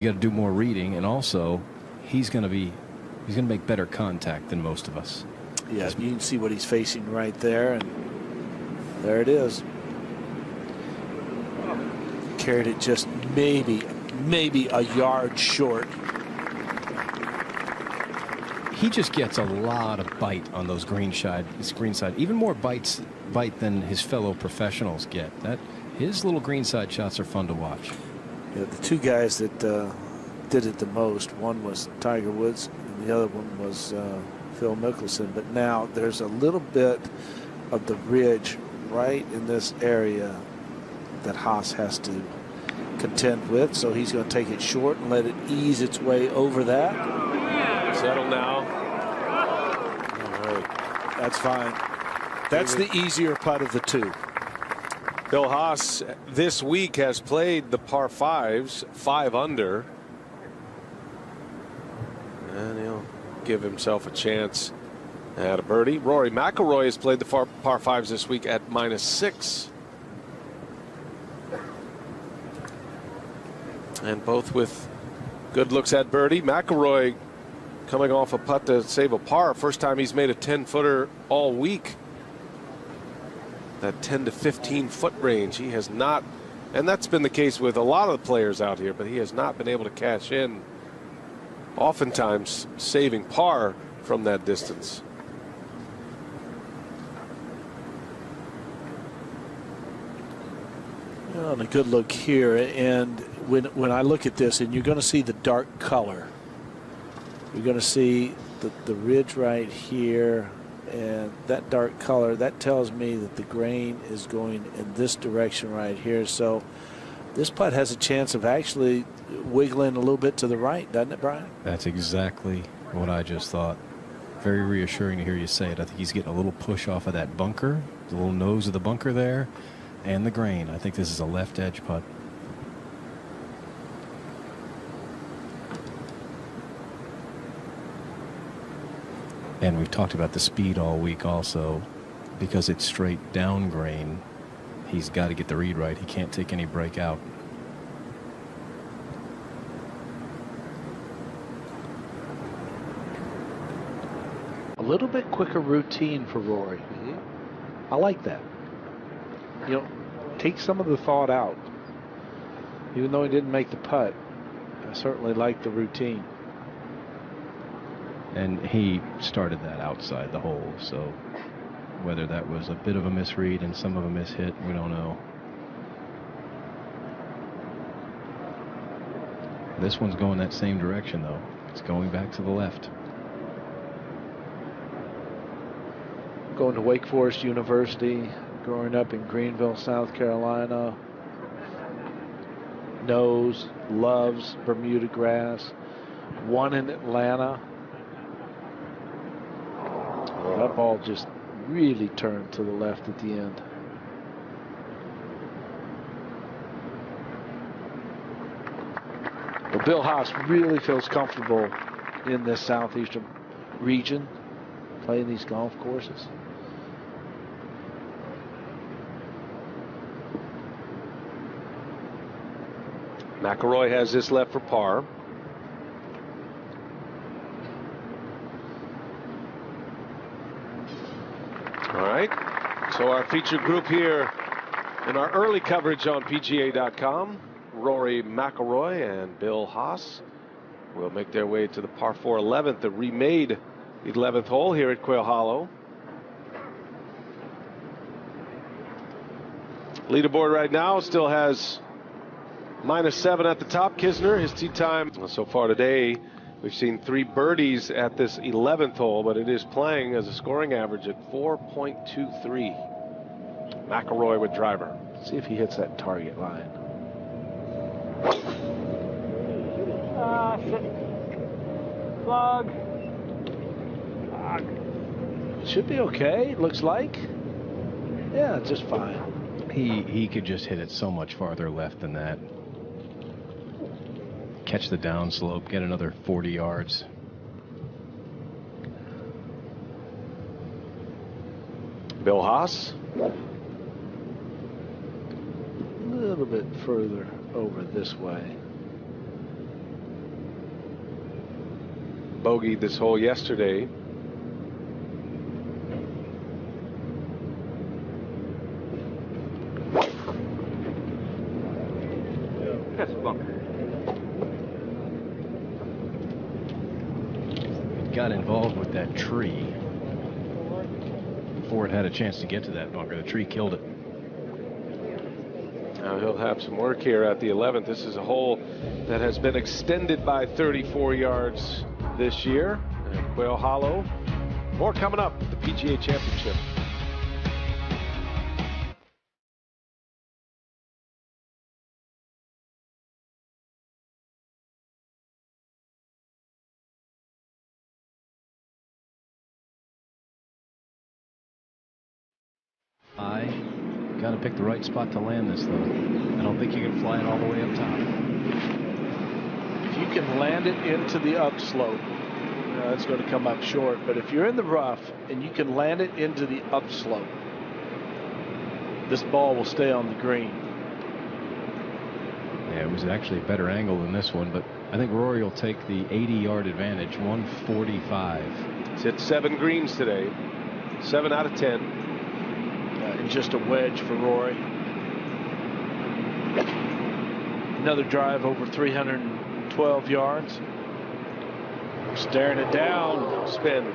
You got to do more reading, and also he's going to make better contact than most of us. Yeah, you can see what he's facing right there, and there it is. Carried it just maybe a yard short. He just gets a lot of bite on those green side, even more bite than his fellow professionals get. His little greenside shots are fun to watch. Yeah, the two guys that did it the most, one was Tiger Woods and the other one was Phil Mickelson. But now there's a little bit of the ridge right in this area that Haas has to contend with. So he's going to take it short and let it ease its way over that. Settle now. All right. That's fine. That's the easier putt of the two. Bill Haas this week has played the par 5s, 5 under. And he'll give himself a chance at a birdie. Rory McIlroy has played the par 5s this week at -6. And both with good looks at birdie. McIlroy coming off a putt to save a par. First time he's made a 10-footer all week. That 10 to 15 foot range. He has not, and that's been the case with a lot of the players out here, but he has not been able to cash in, oftentimes saving par from that distance. Well, and a good look here, and when I look at this, and you're going to see the dark color, you're going to see the ridge right here. And that dark color, that tells me that the grain is going in this direction right here. So this putt has a chance of actually wiggling a little bit to the right, doesn't it, Brian? That's exactly what I just thought. Very reassuring to hear you say it. I think he's getting a little push off of that bunker, the little nose of the bunker there, and the grain. I think this is a left edge putt. And we've talked about the speed all week also. Because it's straight down grain, he's got to get the read right. He can't take any break out. A little bit quicker routine for Rory. I like that. You know, take some of the thought out. Even though he didn't make the putt, I certainly like the routine. And he started that outside the hole, so whether that was a bit of a misread and some of a mishit, we don't know. This one's going that same direction, though. It's going back to the left. Going to Wake Forest University, growing up in Greenville, South Carolina. Knows, loves Bermuda grass. Won in Atlanta. That ball just really turned to the left at the end. Well, Bill Haas really feels comfortable in this southeastern region, playing these golf courses. McIlroy has this left for par. All right, so our featured group here in our early coverage on PGA.com, Rory McIlroy and Bill Haas will make their way to the par 4 11th, the remade 11th hole here at Quail Hollow. Leaderboard right now still has -7 at the top. Kisner, his tee time so far today. We've seen 3 birdies at this 11th hole, but it is playing as a scoring average at 4.23. McIlroy with driver. See if he hits that target line. Plug. Should be okay, looks like. Yeah, just fine. He could just hit it so much farther left than that. Catch the downslope, get another 40 yards. Bill Haas. A little bit further over this way. bogeyed this hole yesterday. That's a bunker. Got involved with that tree before it had a chance to get to that bunker. The tree killed it. Now he'll have some work here at the 11th. This is a hole that has been extended by 34 yards this year. And Quail Hollow. More coming up at the PGA Championship. I got to pick the right spot to land this, though. I don't think you can fly it all the way up top. If you can land it into the upslope, it's going to come up short. But if you're in the rough and you can land it into the upslope, this ball will stay on the green. Yeah, it was actually a better angle than this one, but I think Rory will take the 80-yard advantage, 145. He's hit 7 greens today, 7 out of 10. And just a wedge for Rory. Another drive over 312 yards. Staring it down. Spin.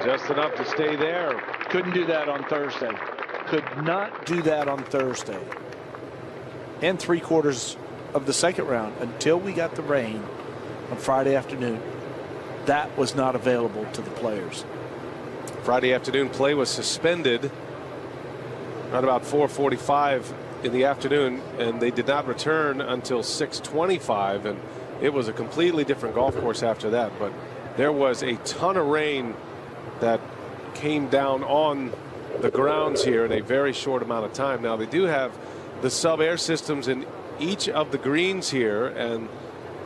Just enough to stay there. Couldn't do that on Thursday. Could not do that on Thursday. And 3/4 of the second round until we got the rain on Friday afternoon. That was not available to the players. Friday afternoon play was suspended at about 4:45 in the afternoon, and they did not return until 6:25, and it was a completely different golf course after that. But there was a ton of rain that came down on the grounds here in a very short amount of time. Now they do have the sub-air systems in each of the greens here, and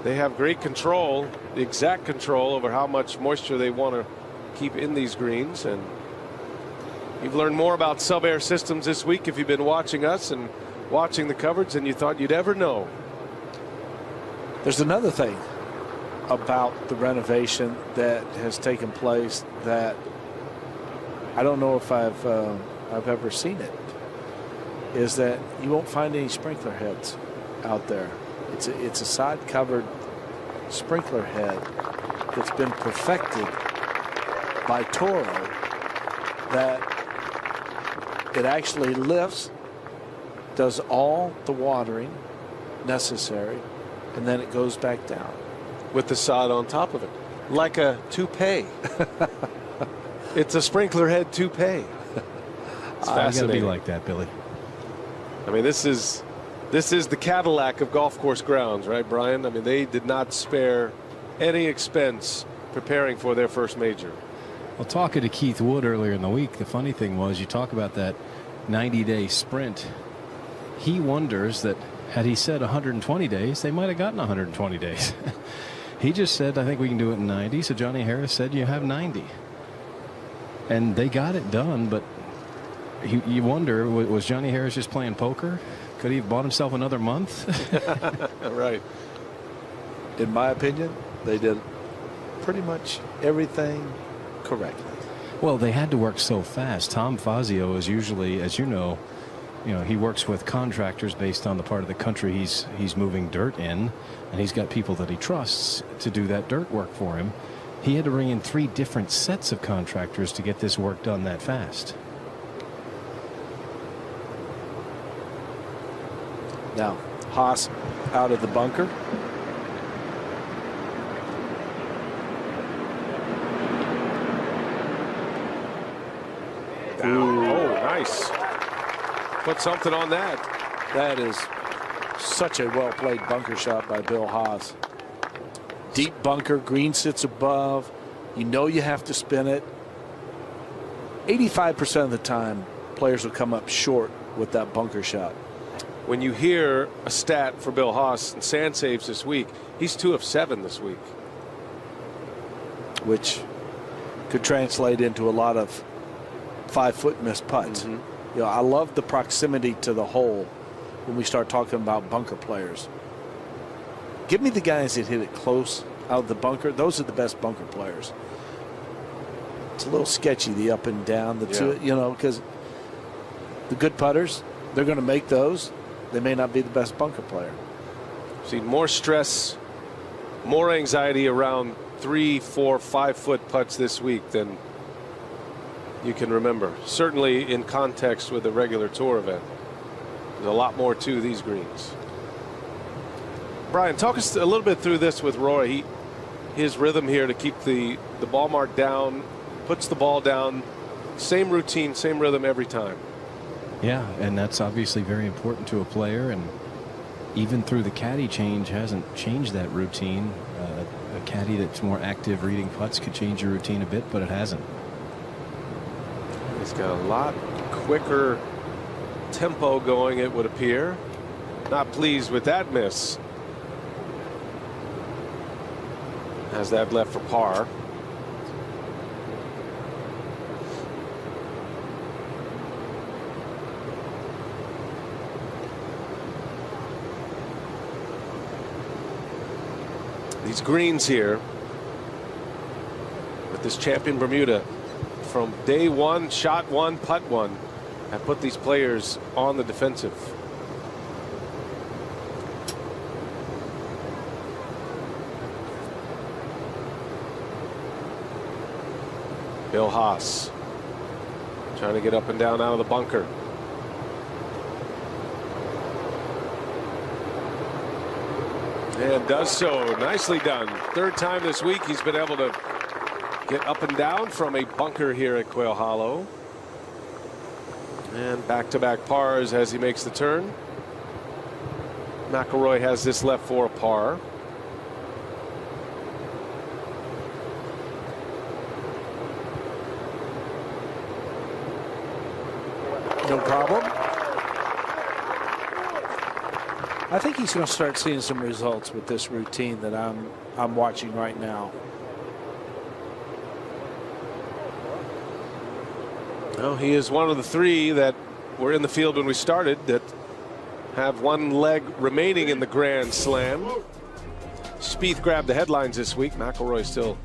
they have great control, the exact control over how much moisture they want to keep in these greens. And you've learned more about sub-air systems this week if you've been watching us and watching the coverage than you thought you'd ever know. There's another thing about the renovation that has taken place that I don't know if I've ever seen it, is that you won't find any sprinkler heads out there. It's a side covered sprinkler head that's been perfected by Toro, that it actually lifts, does all the watering necessary, and then it goes back down with the sod on top of it, like a toupee. It's a sprinkler head toupee. It's got to be like that, Billy. I mean, this is the Cadillac of golf course grounds, right, Brian? I mean, they did not spare any expense preparing for their first major. Well, talking to Keith Wood earlier in the week, the funny thing was, you talk about that 90-day sprint. He wonders that had he said 120 days, they might have gotten 120 days. He just said, I think we can do it in 90. So Johnny Harris said, you have 90. And they got it done, but you wonder, was Johnny Harris just playing poker? Could he have bought himself another month? Right. In my opinion, they did pretty much everything correctly. Well, they had to work so fast. Tom Fazio is usually, as you know, he works with contractors based on the part of the country he's moving dirt in, and he's got people that he trusts to do that dirt work for him. He had to bring in 3 different sets of contractors to get this work done that fast. Now, Haas out of the bunker. Ooh, oh, nice. Put something on that. That is such a well-played bunker shot by Bill Haas. Deep bunker, green sits above. You know you have to spin it. 85% of the time, players will come up short with that bunker shot. When you hear a stat for Bill Haas and sand saves this week, he's 2 of 7 this week, which could translate into a lot of 5-foot missed putts. Mm-hmm. I love the proximity to the hole when we start talking about bunker players. Give me the guys that hit it close of the bunker, those are the best bunker players. It's a little sketchy, the up and down, the two, you know, because the good putters, they're going to make those. They may not be the best bunker player. See more stress, more anxiety around 3, 4, 5 foot putts this week than you can remember. Certainly in context with a regular tour event. There's a lot more to these greens. Brian, talk us a little bit through this with Roy. His rhythm here to keep the ball mark down, puts the ball down, same routine, same rhythm every time. Yeah, and that's obviously very important to a player, and even through the caddy change hasn't changed that routine. A caddy that's more active reading putts could change your routine a bit, but it hasn't. He's got a lot quicker tempo going, it would appear. Not pleased with that miss. Has that left for par. These greens here with this champion Bermuda, from day one, shot one, putt one, have put these players on the defensive. Bill Haas trying to get up and down out of the bunker. And does so. Nicely done. Third time this week he's been able to get up and down from a bunker here at Quail Hollow. And back-to-back pars as he makes the turn. McIlroy has this left for a par. No problem. I think he's going to start seeing some results with this routine that I'm watching right now. Well, he is one of the 3 that were in the field when we started that have one leg remaining in the Grand Slam. Spieth grabbed the headlines this week. McIlroy still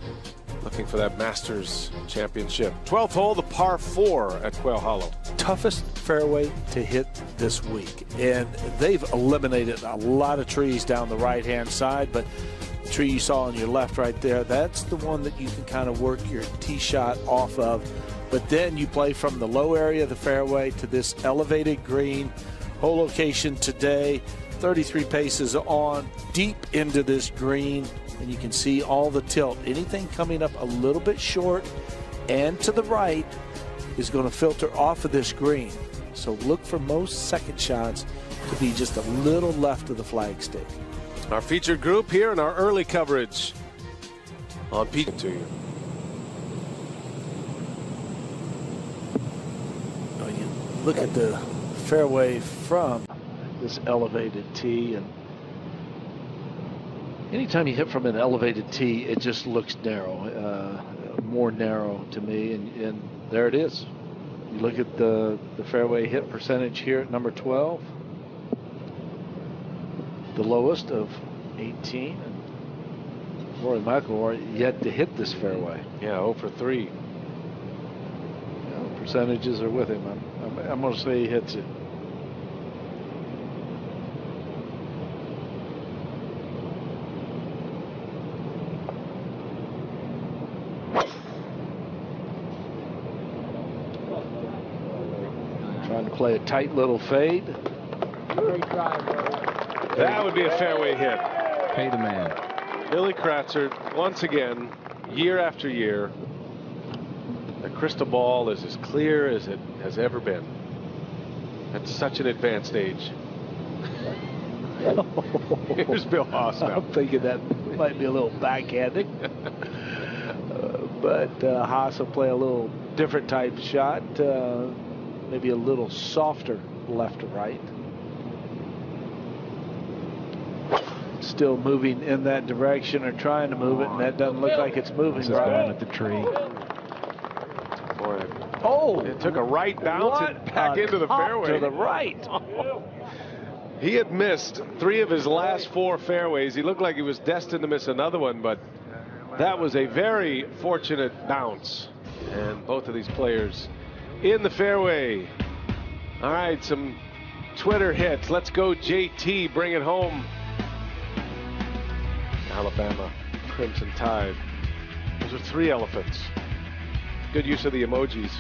looking for that Masters championship. 12th hole, the par 4 at Quail Hollow. Toughest fairway to hit this week, and they've eliminated a lot of trees down the right-hand side, but the tree you saw on your left right there, that's the one that you can kind of work your tee shot off of. But then you play from the low area of the fairway to this elevated green. Hole location today, 33 paces on, deep into this green, and you can see all the tilt. Anything coming up a little bit short and to the right is going to filter off of this green. So look for most second shots to be just a little left of the flagstick. Our featured group here in our early coverage on PGA to you. You look at the fairway from this elevated tee, and anytime you hit from an elevated tee, it just looks narrow, more narrow to me, and there it is. You look at the fairway hit percentage here at number 12, the lowest of 18, and Rory McIlroy yet to hit this fairway. Yeah, 0 for 3. Yeah, the percentages are with him. I'm going to say he hits it. Trying to play a tight little fade. That would be a fairway hit. Pay the man. Billy Kratzer, once again, year after year, the crystal ball is as clear as it has ever been at such an advanced age. Here's Bill Haas now. I'm thinking that might be a little backhanded. But Haas will play a little different type shot, maybe a little softer left to right. Still moving in that direction, or trying to move it, and that doesn't look like it's moving. This is going at the tree. Boy, Oh, it took a right bounce and back into the fairway. To the right. He had missed 3 of his last 4 fairways. He looked like he was destined to miss another one, but that was a very fortunate bounce. And both of these players in the fairway. All right, some Twitter hits. Let's go JT, bring it home. Alabama Crimson Tide. Those are 3 elephants. Good use of the emojis.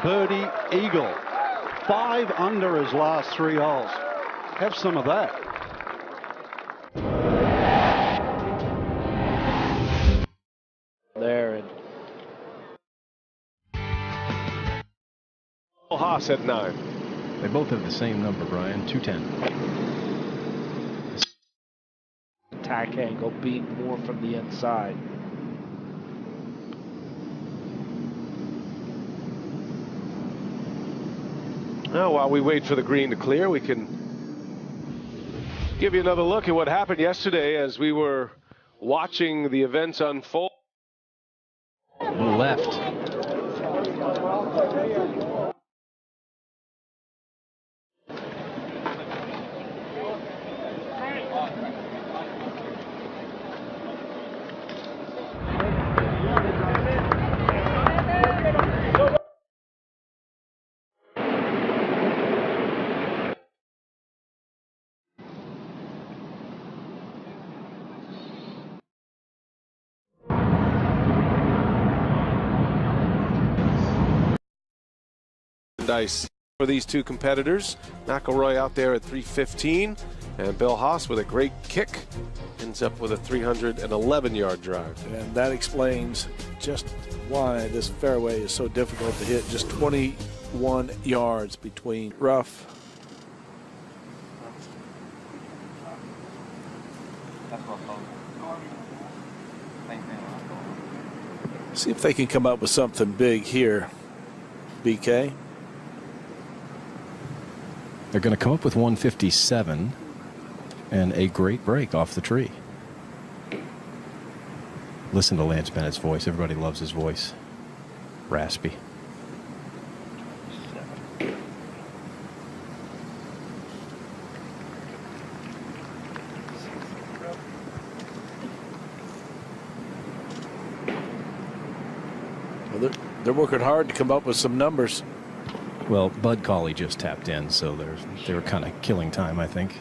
Birdie, eagle. 5 under his last 3 holes. Have some of that. There, and Haas at 9. They both have the same number, Brian, 210. attack angle being more from the inside. Now, while we wait for the green to clear, we can give you another look at what happened yesterday as we were watching the events unfold. Left. Dice for these 2 competitors. McIlroy out there at 315, and Bill Haas with a great kick ends up with a 311-yard drive. And that explains just why this fairway is so difficult to hit. Just 21 yards between rough. See if they can come up with something big here, BK. They're going to come up with 157 and a great break off the tree. Listen to Lance Bennett's voice. Everybody loves his voice. Raspy. Well, they're working hard to come up with some numbers. Well, Bud Cauley just tapped in, so they were kind of killing time, I think.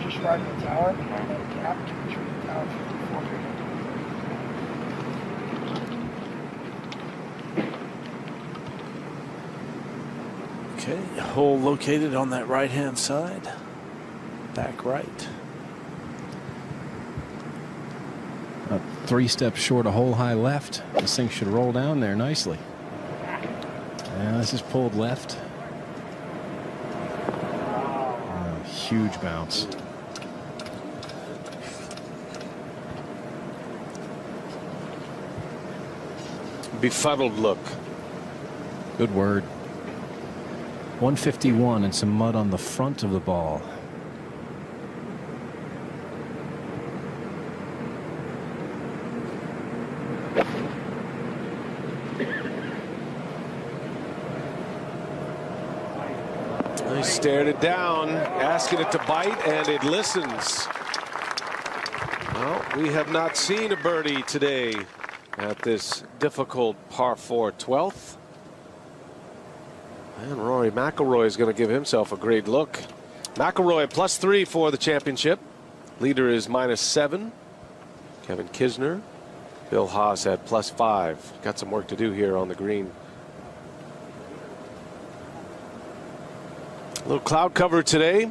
Just right in the tower, and then gap between the tower 54 feet. Okay, hole located on that right-hand side. Back right. 3 steps short of hole high left. This thing should roll down there nicely. Yeah, this is pulled left. Huge bounce. Befuddled look. Good word. 151 and some mud on the front of the ball. He stared it down, asking it to bite, and it listens. Well, we have not seen a birdie today at this difficult par 4 12th. And Rory McIlroy is going to give himself a great look. McIlroy +3 for the championship. Leader is -7. Kevin Kisner. Bill Haas at +5. Got some work to do here on the green. A little cloud cover today.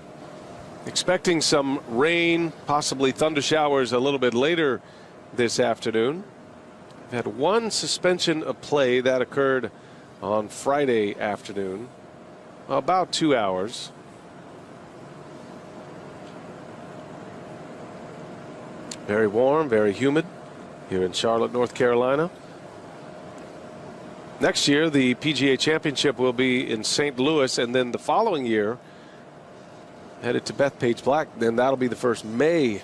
Expecting some rain, possibly thunder showers a little bit later this afternoon. We've had one suspension of play that occurred on Friday afternoon, about 2 hours. Very warm, very humid here in Charlotte, North Carolina. Next year, the PGA Championship will be in St. Louis, and then the following year, headed to Bethpage Black. Then that'll be the first May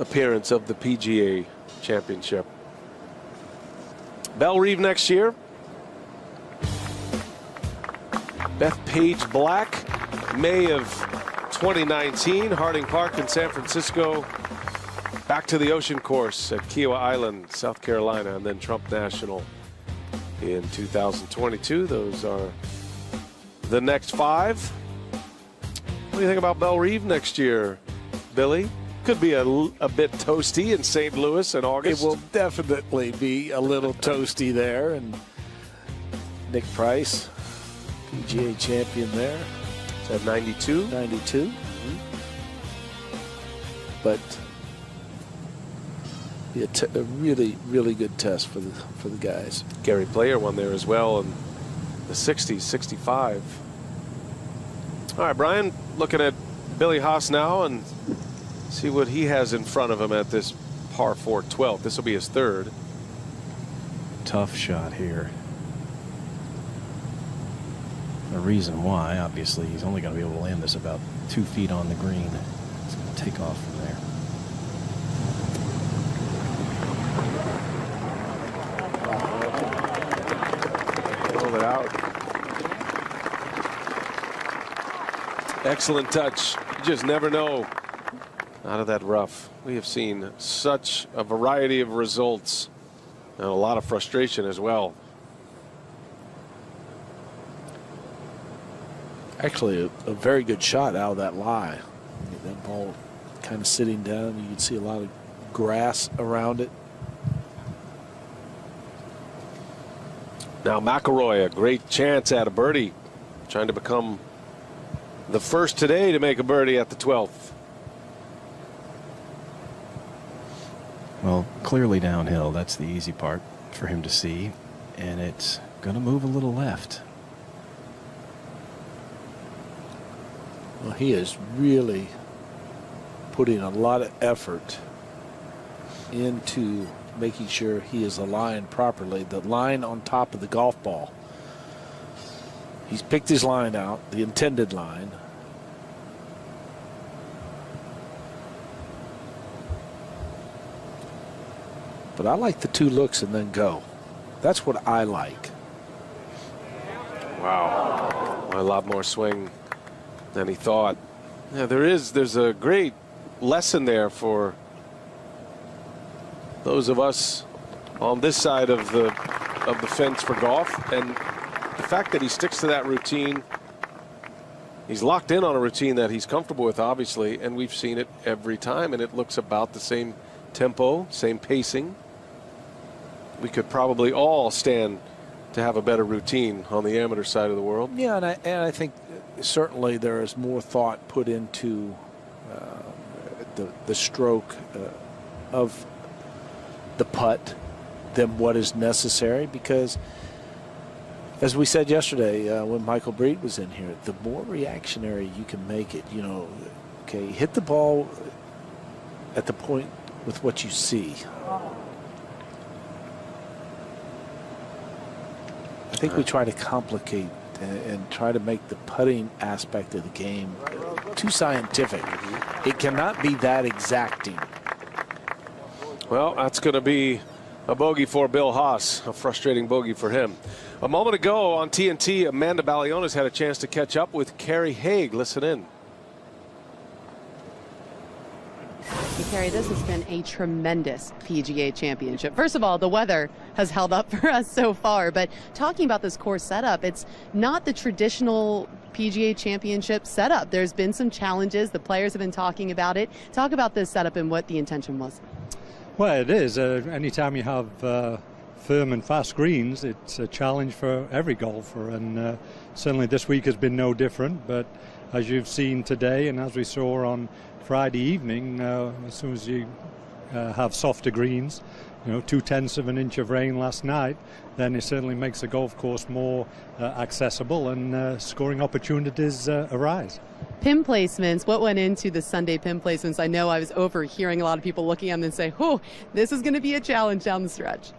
appearance of the PGA Championship. Bellerive next year. Bethpage Black, May of 2019. Harding Park in San Francisco. Back to the Ocean Course at Kiowa Island, South Carolina, and then Trump National in 2022. Those are the next 5. What do you think about Bellerive next year, Billy? Could be a bit toasty in St. Louis in August. It will definitely be a little toasty there. And Nick Price, PGA champion there. Is that 92? 92. But be a really, really good test for the guys. Gary Player won there as well in the 60s, 65. All right, Brian, looking at Billy Haas now and see what he has in front of him at this par 4 12th. This will be his 3rd. Tough shot here. The reason why, obviously, he's only going to be able to land this about 2 feet on the green. It's going to take off from there. Roll it out. Excellent touch. You just never know out of that rough. We have seen such a variety of results and a lot of frustration as well. Actually, a very good shot out of that lie. That ball kind of sitting down. You can see a lot of grass around it. Now McIlroy, a great chance at a birdie, trying to become the first today to make a birdie at the 12th. Well, clearly downhill. That's the easy part for him to see. And it's going to move a little left. Well, he is really putting a lot of effort into making sure he is aligned properly. The line on top of the golf ball. He's picked his line out, the intended line. But I like the 2 looks and then go. That's what I like. Wow. A lot more swing than he thought. Yeah, there's a great lesson there for those of us on this side of the fence for golf, and the fact that he sticks to that routine. He's locked in on a routine that he's comfortable with, obviously, and we've seen it every time, and it looks about the same tempo, same pacing. We could probably all stand to have a better routine on the amateur side of the world. Yeah, and I think certainly there is more thought put into the stroke of the putt than what is necessary, because as we said yesterday when Michael Breed was in here, the more reactionary you can make it, you know, okay, hit the ball at the point with what you see. I think we try to complicate and try to make the putting aspect of the game too scientific. It cannot be that exacting. Well, that's going to be a bogey for Bill Haas, a frustrating bogey for him. A moment ago on TNT, Amanda Balionis had a chance to catch up with Kerry Haigh. Listen in. And Kerry, this has been a tremendous PGA championship. First of all, the weather has held up for us so far, but talking about this course setup, it's not the traditional PGA championship setup. There's been some challenges. The players have been talking about it. Talk about this setup and what the intention was. Well, it is. Anytime you have firm and fast greens, it's a challenge for every golfer, and certainly this week has been no different. But as you've seen today, and as we saw on Friday evening, as soon as you have softer greens, 0.2 of an inch of rain last night, then it certainly makes the golf course more accessible, and scoring opportunities arise. Pin placements, what went into the Sunday pin placements? I know I was overhearing a lot of people looking at them and say, oh, this is going to be a challenge down the stretch.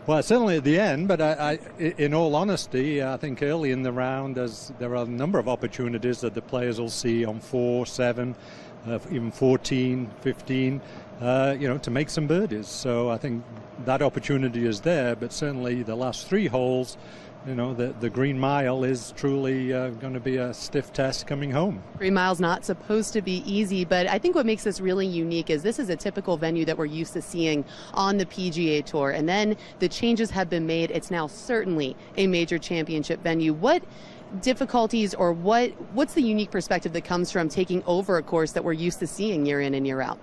Well, certainly at the end, but in all honesty, I think early in the round, as there are a number of opportunities that the players will see on 4, 7, even 14, 15, to make some birdies. So I think that opportunity is there, but certainly the last 3 holes, the Green Mile is truly going to be a stiff test coming home. Green Mile's not supposed to be easy, but I think what makes this really unique is this is a typical venue that we're used to seeing on the PGA Tour, and then the changes have been made. It's now certainly a major championship venue. What difficulties or what's the unique perspective that comes from taking over a course that we're used to seeing year in and year out?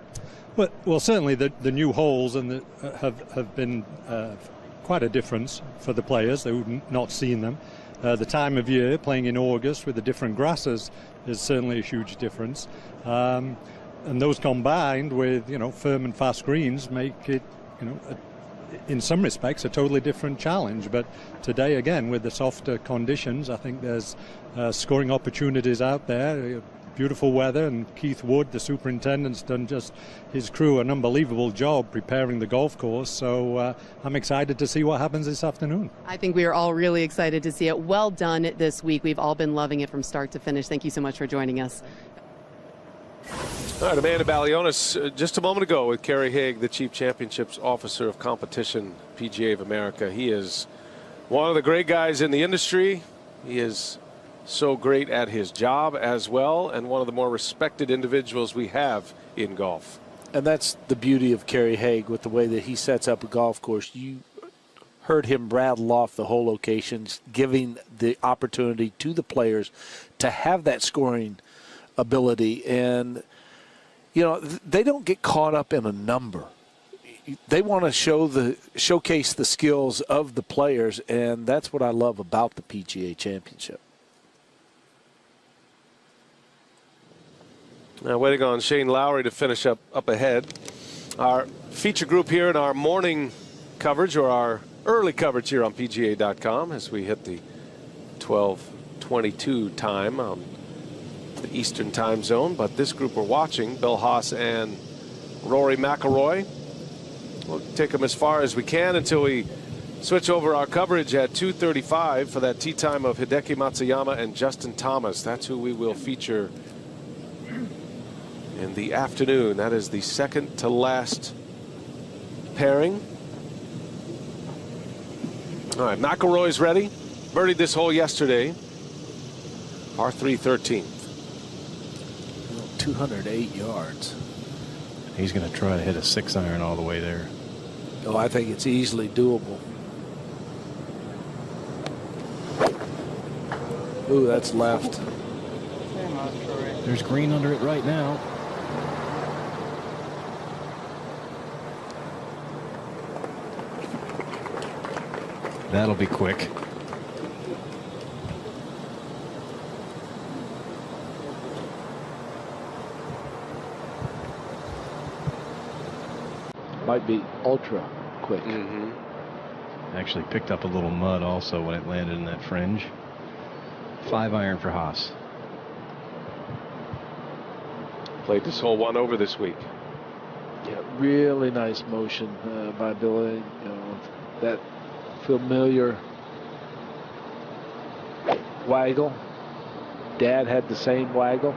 Well, certainly the new holes and have been quite a difference for the players who've not seen them. The time of year, playing in August with the different grasses, is certainly a huge difference. And those combined with firm and fast greens make it in some respects a totally different challenge. But today, again, with the softer conditions, I think there's scoring opportunities out there. Beautiful weather, and Keith Wood, the superintendent's done just his crew an unbelievable job preparing the golf course. So I'm excited to see what happens this afternoon. I think we are all really excited to see it. Well done this week. We've all been loving it from start to finish. Thank you so much for joining us. All right, Amanda Balionis just a moment ago with Kerry Haigh, the Chief Championships Officer of Competition, PGA of America. He is one of the great guys in the industry. He is so great at his job as well, and one of the more respected individuals we have in golf. And that's the beauty of Kerry Haigh with the way that he sets up a golf course. You heard him rattle off the whole locations, giving the opportunity to the players to have that scoring ability. And, they don't get caught up in a number. They want to showcase the skills of the players, and that's what I love about the PGA Championship. Now waiting on Shane Lowry to finish up ahead. Our feature group here in our morning coverage, or our early coverage here on PGA.com, as we hit the 12:22 time on the Eastern time zone. But this group we're watching, Bill Haas and Rory McIlroy. We'll take them as far as we can until we switch over our coverage at 2:35 for that tee time of Hideki Matsuyama and Justin Thomas. That's who we will feature in the afternoon. That is the second to last pairing. All right, McIlroy's ready. Birdied this hole yesterday. Par 3, 13th. 208 yards. He's going to try to hit a 6-iron all the way there. Oh, I think it's easily doable. Ooh, that's left. There's green under it right now. That'll be quick. Might be ultra quick. Actually picked up a little mud also when it landed in that fringe. 5-iron for Haas. Played this hole 1 over this week. Yeah, really nice motion by Billy. That familiar waggle. Dad had the same waggle.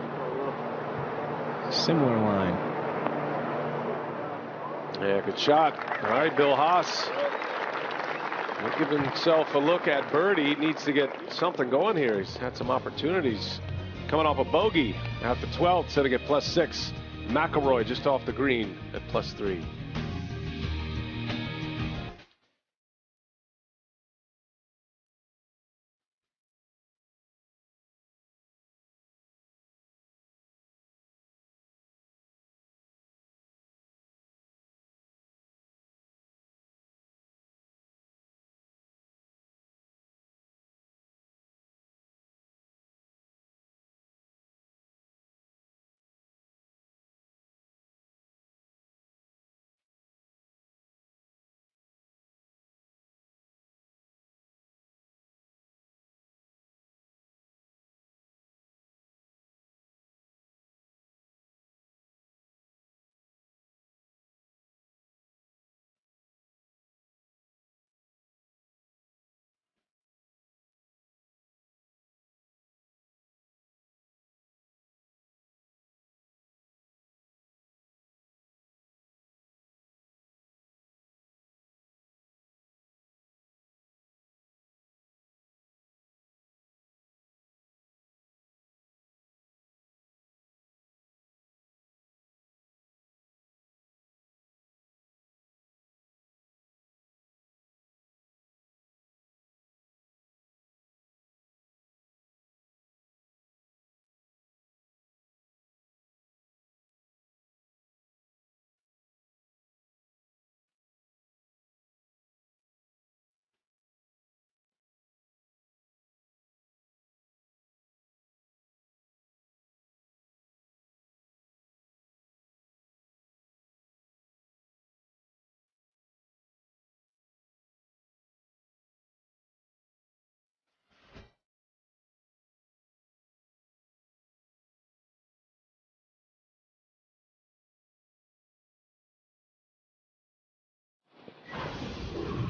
Similar line. Yeah, good shot. All right, Bill Haas. He'll give himself a look at birdie. He needs to get something going here. He's had some opportunities. Coming off a bogey at the 12th, sitting at +6. McIlroy just off the green at +3.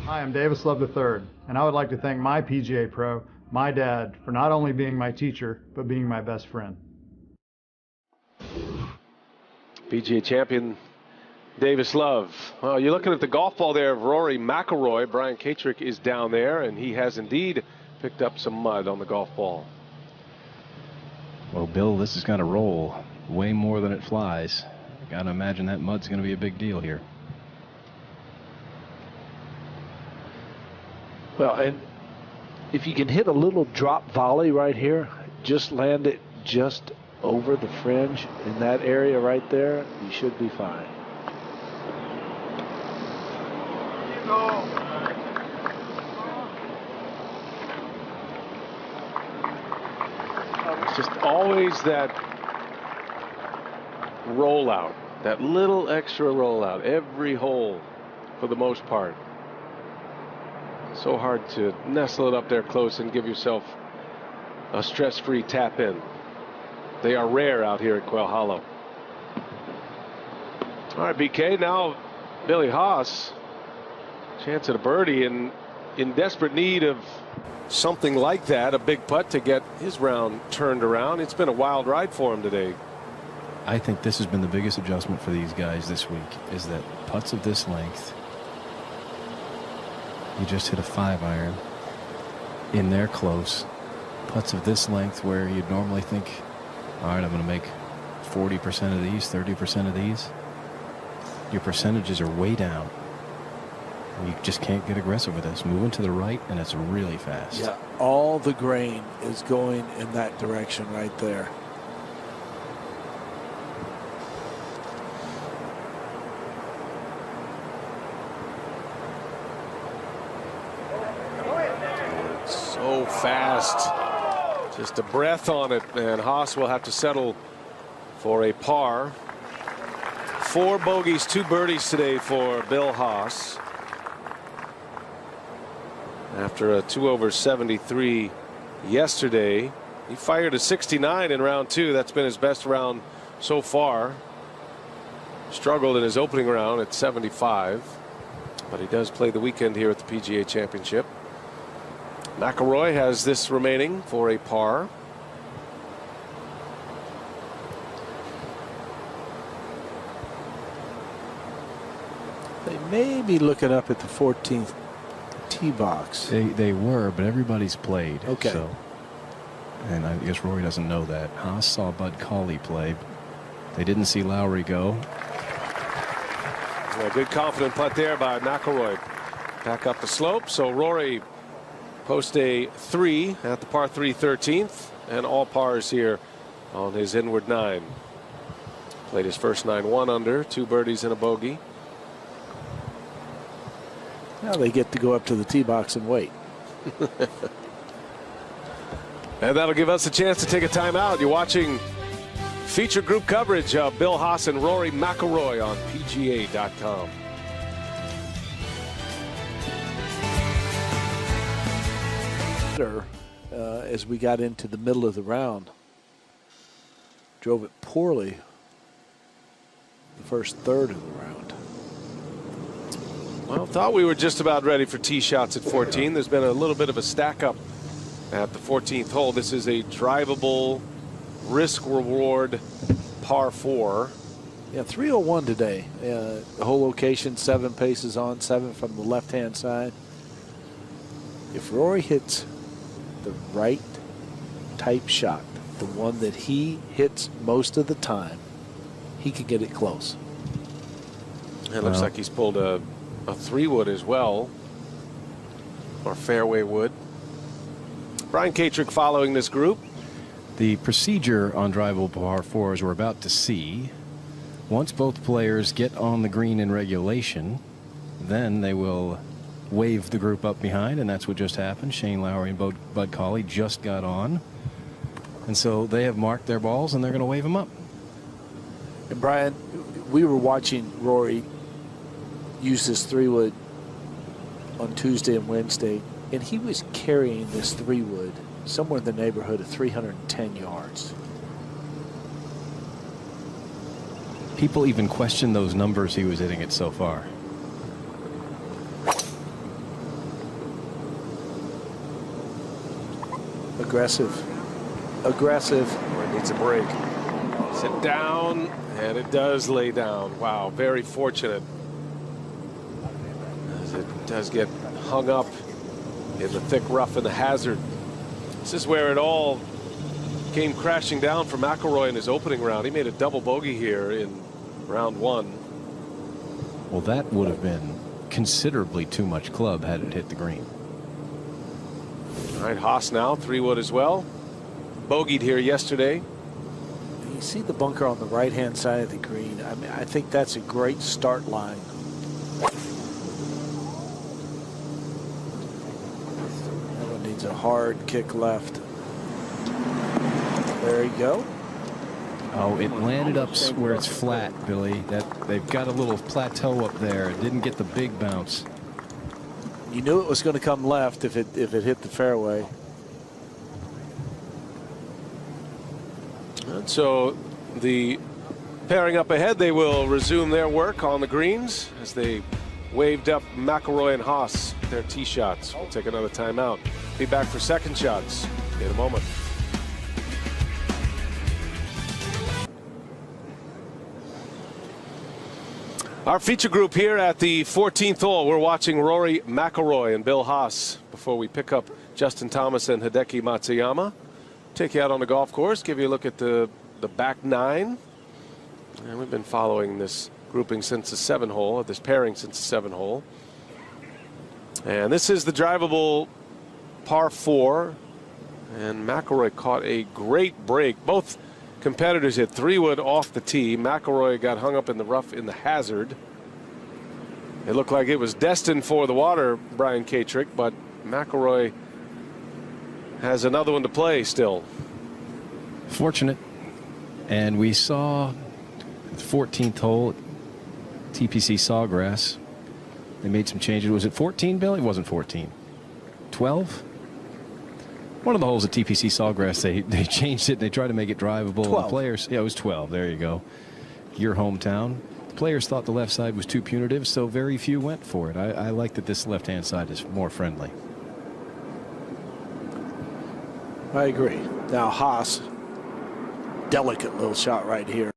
Hi, I'm Davis Love III, and I would like to thank my PGA pro, my dad, for not only being my teacher, but being my best friend. PGA champion Davis Love. Well, you're looking at the golf ball there of Rory McIlroy. Brian Katrick is down there, and he has indeed picked up some mud on the golf ball. Well, Bill, this is going to roll way more than it flies. I got to imagine that mud's going to be a big deal here. Well, and if you can hit a little drop volley right here, just land it just over the fringe in that area right there, you should be fine. It's just always that rollout, that little extra rollout every hole for the most part. So hard to nestle it up there close and give yourself a stress-free tap in. They are rare out here at Quail Hollow. All right, BK, now Billy Haas, chance at a birdie and in desperate need of something like that, a big putt to get his round turned around. It's been a wild ride for him today. I think this has been the biggest adjustment for these guys this week, is that putts of this length, you just hit a 5-iron in there close. Putts of this length where you'd normally think, all right, I'm going to make 40% of these, 30% of these. Your percentages are way down. You just can't get aggressive with this. Moving to the right, and it's really fast. Yeah, all the grain is going in that direction right there. So fast. Just a breath on it, and Haas will have to settle for a par. 4 bogeys, 2 birdies today for Bill Haas. After a 2 over 73 yesterday, he fired a 69 in round 2. That's been his best round so far. Struggled in his opening round at 75, but he does play the weekend here at the PGA Championship. McIlroy has this remaining for a par. They may be looking up at the 14th tee box. They were, but everybody's played. Okay. So, and I guess Rory doesn't know that. Haas saw Bud Cauley play. They didn't see Lowry go. A good confident putt there by McIlroy. Back up the slope. So Rory posts a 3 at the par 3 13th, and all pars here on his inward 9. Played his first 9 1 under, 2 birdies and a bogey. Now they get to go up to the tee box and wait. And that'll give us a chance to take a timeout. You're watching feature group coverage of Bill Haas and Rory McIlroy on PGA.com. As we got into the middle of the round, drove it poorly the first third of the round. Well, thought we were just about ready for tee shots at 14. There's been a little bit of a stack up at the 14th hole. This is a drivable risk reward par 4. Yeah, 301 today. The whole location, 7 paces on, 7 from the left hand side. If Rory hits the right type shot, the one that he hits most of the time, he can get it close. It looks like he's pulled a 3-wood as well, or fairway wood. Brian Katrick following this group. The procedure on drivable par 4s we're about to see. Once both players get on the green in regulation, then they will wave the group up behind, and that's what just happened. Shane Lowry and Bud Cauley just got on, and so they have marked their balls and they're going to wave them up. And Brian, we were watching Rory use this 3-wood on Tuesday and Wednesday, and he was carrying this 3-wood somewhere in the neighborhood of 310 yards. People even question those numbers he was hitting it so far. Aggressive. It needs a break. Sit down, and it does lay down. Wow, very fortunate. As it does get hung up in the thick rough and the hazard. This is where it all came crashing down for McIlroy in his opening round. He made a double bogey here in round 1. Well, that would have been considerably too much club had it hit the green. All right, Haas now, 3-wood as well. Bogeyed here yesterday. You see the bunker on the right-hand side of the green. I mean, I think that's a great start line. That one needs a hard kick left. There you go. Oh, it landed up where it's flat, Billy. They've got a little plateau up there. It didn't get the big bounce. You knew it was going to come left if it hit the fairway. And so the pairing up ahead, they will resume their work on the greens as they waved up McIlroy and Haas their tee shots. We'll take another timeout. Be back for second shots in a moment. Our feature group here at the 14th hole. We're watching Rory McIlroy and Bill Haas before we pick up Justin Thomas and Hideki Matsuyama. Take you out on the golf course, give you a look at the back 9. And we've been following this grouping since the 7 hole, this pairing since the 7 hole. And this is the drivable par 4. And McIlroy caught a great break. Both competitors hit 3-wood off the tee. McIlroy got hung up in the rough in the hazard. It looked like it was destined for the water, Brian Katrick, but McIlroy has another one to play still. Fortunate. And we saw the 14th hole, TPC Sawgrass. They made some changes. Was it 14, Bill? It wasn't 14. 12? One of the holes at TPC Sawgrass, they changed it. They tried to make it drivable. 12. The players, yeah, it was 12. There you go. Your hometown. The players thought the left side was too punitive, so very few went for it. I like that this left-hand side is more friendly. I agree. Now Haas, delicate little shot right here.